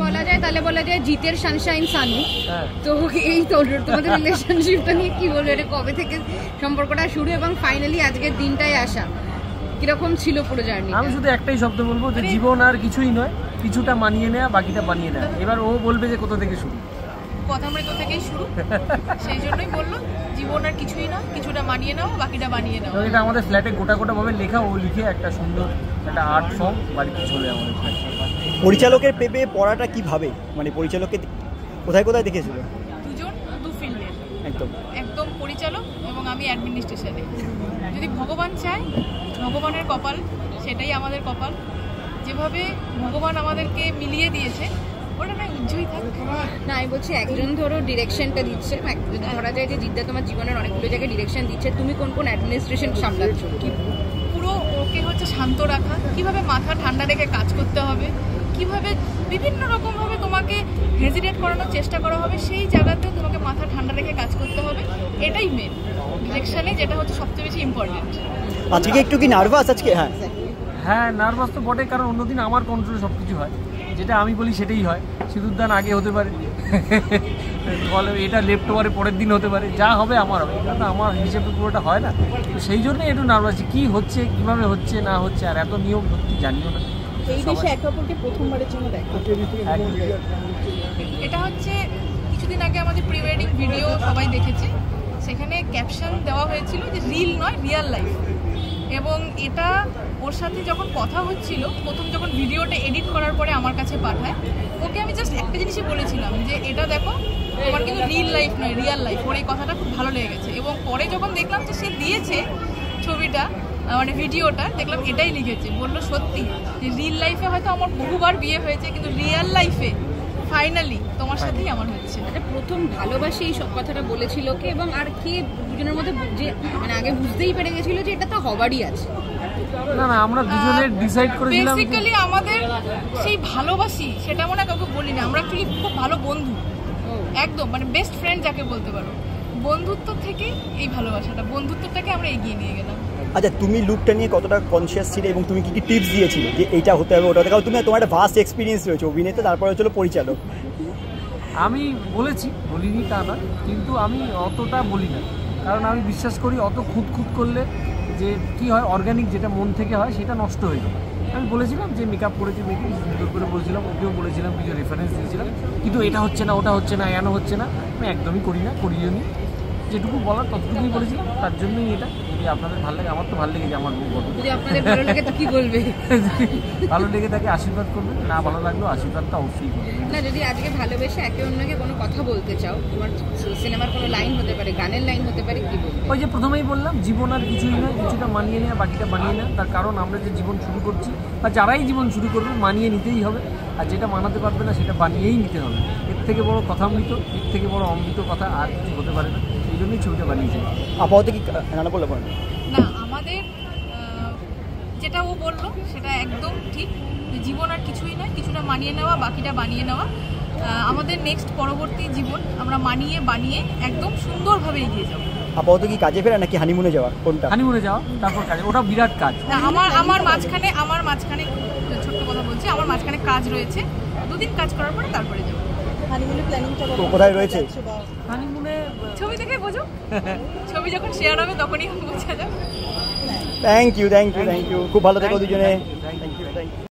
বলা যায় তাহলে বলা যায় জিতের সানশাইন সানি। তো এই তো তোমাদের রিলেশনশিপটা নিয়ে কি বলবো, এটা কবে থেকে সম্পর্কটা শুরু এবং ফাইনালি আজকের দিনটাই আসা, কিরকম ছিল পুরো জার্নি? আমি শুধু একটাই শব্দ বলবো যে জীবন আর কিছুই নয়, কিছুটা মানিয়ে নেওয়া, বাকিটা বানিয়ে নেওয়া। এবার ও বলবে যে কোথা থেকে শুরু, কথামৃত থেকেই শুরু, সেই জন্যই বললো জীবন আর কিছুই না, কিছুটা মানিয়ে নাও, বাকিটা বানিয়ে নাও। এটা আমাদের ফ্ল্যাটে গোটা গোটা ভাবে লেখা, ও লিখে একটা সুন্দর একটা আর্ট ফর্ম বাড়িতে চলে আমাদের ফ্ল্যাটে। পরিচালকের প্রেমে পড়াটা কিভাবে, মানে পরিচালককে কোথায় কোথায় দেখেছিল? দুজন দু ফিল্ডের, একদম একদম পরিচালক এবং আমি অ্যাডমিনিস্ট্রেশনে। যদি ভগবান চায়, ভগবানের কপাল, সেটাই আমাদের কপাল। যেভাবে ভগবান আমাদেরকে মিলিয়ে দিয়েছে ওটা না উজ্জ্বলই থাক না। আমি বলছি একজন ধরো ডিরেকশনটা দিচ্ছে, ধরা যায় যে জিদ্দা তোমার জীবনের অনেকগুলো জায়গায় ডিরেকশন দিচ্ছে, তুমি কোন কোন অ্যাডমিনিস্ট্রেশন সামলাচ্ছ? পুরো ওকে হচ্ছে শান্ত রাখা, কিভাবে মাথা ঠান্ডা রেখে কাজ করতে হবে, কিভাবে বিভিন্ন রকমভাবে তোমাকে হেজিটেট করানোর চেষ্টা করা হবে, সেই জায়গাতেও তোমাকে মাথা ঠান্ডা রেখে কাজ করতে হবে। এটাই মেন ডিরেকশনে, যেটা হচ্ছে সবচেয়ে বেশি ইম্পর্টেন্ট। আজকে একটু কি নার্ভাস আজকে? হ্যাঁ নার্ভাস তো বটে, কারণ অন্যদিন আমার কন্ট্রোলে সব কিছু হয়, যেটা আমি বলি সেটাই হয়। সিঁদুরদান আগে হতে পারে, বলে এটা লেফট ওভারে পরের দিন হতে পারে, যা হবে আমার হবে, এটা তো আমার হিসেবে পুরোটা হয় না। তো সেই জন্যই একটু নার্ভাস, কী হচ্ছে, কীভাবে হচ্ছে না হচ্ছে, আর এত নিয়ম সত্যি জানিও না। এই দেশে একে অপরকে প্রথমবারের জন্য দেখা, এটা হচ্ছে কিছুদিন আগে আমাদের প্রি ওয়েডিং ভিডিও সবাই দেখেছে, সেখানে ক্যাপশন দেওয়া হয়েছিল যে রিল নয় রিয়াল লাইফ। এবং এটা ওর সাথে যখন কথা হচ্ছিল, প্রথম যখন ভিডিওটা এডিট করার পরে আমার কাছে পাঠায়, ওকে আমি জাস্ট একটা জিনিসই বলেছিলাম যে এটা দেখো তোমার কিন্তু রিল লাইফ নয় রিয়াল লাইফ। ওর এই কথাটা খুব ভালো লেগে গেছে। এবং পরে যখন দেখলাম যে সে দিয়েছে ছবিটা, মানে ভিডিওটা, দেখলাম এটাই লিখেছে। বললো সত্যি যে রিল লাইফে হয়তো আমার বহুবার বিয়ে হয়েছে, কিন্তু রিয়াল লাইফে ফাইনালি তোমার সাথেই আমার হচ্ছে। প্রথম ভালোবাসি এই সব কথাটা বলেছিল কে, এবং আর কে দুজনের মধ্যে যে মানে আগে বুঝতেই পেরে গেছিল যে এটা তো হবারই আছে? না না, আমরা দুজনে ডিসাইড করেছিলাম। বেসিক্যালি আমাদের সেই ভালোবাসি সেটা আমরা কাউকে বলি না, আমরা অ্যাকচুয়ালি খুব ভালো বন্ধু, একদম মানে বেস্ট ফ্রেন্ড যাকে বলতে পারো। বন্ধুত্ব থেকে এই ভালোবাসাটা, বন্ধুত্বটাকে আমরা এগিয়ে নিয়ে গেলাম। আচ্ছা, তুমি লুকটা নিয়ে কতটা কনসিয়াস ছিলে এবং তুমি কি কি টিপস দিয়েছিলে যে এইটা হতে হবে ওটা হতে হবে? তুমি তোমার একটা ভাস্ট এক্সপিরিয়েন্স রয়েছে অভিনেতা, তারপরে হচ্ছিল পরিচালক। আমি বলেছি, বলিনি তা না, কিন্তু আমি অতটা বলি না, কারণ আমি বিশ্বাস করি অত খুঁত করলে যে কী হয়, অর্গানিক যেটা মন থেকে হয় সেটা নষ্ট হয়ে যায়। আমি বলেছিলাম যে মেকআপ করেছি, মেয়েকে সুন্দর করে বলেছিলাম, ওকেও বলেছিলাম, কিছু রেফারেন্স দিয়েছিলাম, কিন্তু এটা হচ্ছে না, ওটা হচ্ছে না, এনো হচ্ছে না, আমি একদমই করি না, করিও নি। যেটুকু বলার ততটুকুই বলেছিলাম, তার জন্যই এটা। যদি আপনাদের ভালো লাগে, আমার তো ভালো লেগেছে, আমার যদি আপনাদের ভালো লাগে তো কি বলবে? ভালো লেগে তাকে আশীর্বাদ করবেন, না ভালো লাগলেও আশীর্বাদটা অবশ্যই করবেন। না, যদি আজকে ভালোবেসে একে অন্যকে কোনো কথা বলতে চাও, তোমার সিনেমার কোনো লাইন হতে পারে, গানের লাইন হতে পারে, কি বলবে? ওই যে প্রথমেই বললাম, জীবন আর কিছুই নয়, কিছুটা মানিয়ে নেওয়া, বাকিটা বানিয়ে নেওয়া। তার কারণ আমরা যে জীবন শুরু করছি বা যারাই জীবন শুরু করবে, মানিয়ে নিতেই হবে, আর যেটা মানাতে পারবে না সেটা বানিয়েই নিতে হবে। এর থেকে বড় কথামৃত, এর থেকে বড় অমৃত কথা আর কিছু হতে পারে না। এই জন্যই ছবিটা বানিয়েছে। আপাতত কি রান্না করলে না, আমাদের যেটা ও বললো সেটা একদম ঠিক, যে জীবন আর কিছুই নয়, কিছুটা মানিয়ে নেওয়া, বাকিটা বানিয়ে নেওয়া। আমাদের নেক্সট পরবর্তী জীবন আমরা মানিয়ে বানিয়ে একদম সুন্দরভাবে এগিয়ে যাবো। আপাতত কি কাজে ফেরা নাকি হানিমুনে যাওয়া? কোনটা? হানিমুনে যাওয়া, তারপর কাজে, ওটা বিরাট কাজ। আমার মাঝখানে ছোট্ট কথা বলছি, আমার মাঝখানে কাজ রয়েছে, 2 দিন কাজ করার পরে তারপরে যাবো। হানিমুনের প্ল্যানিংটা কোথায় রয়েছে? হানিমুনে ছবি দেখে বোঝো, ছবি যখন শেয়ার হবে তখনই বোঝা যাবে। থ্যাংক ইউ, খুব ভালো থেকো দুজনে। Thank you.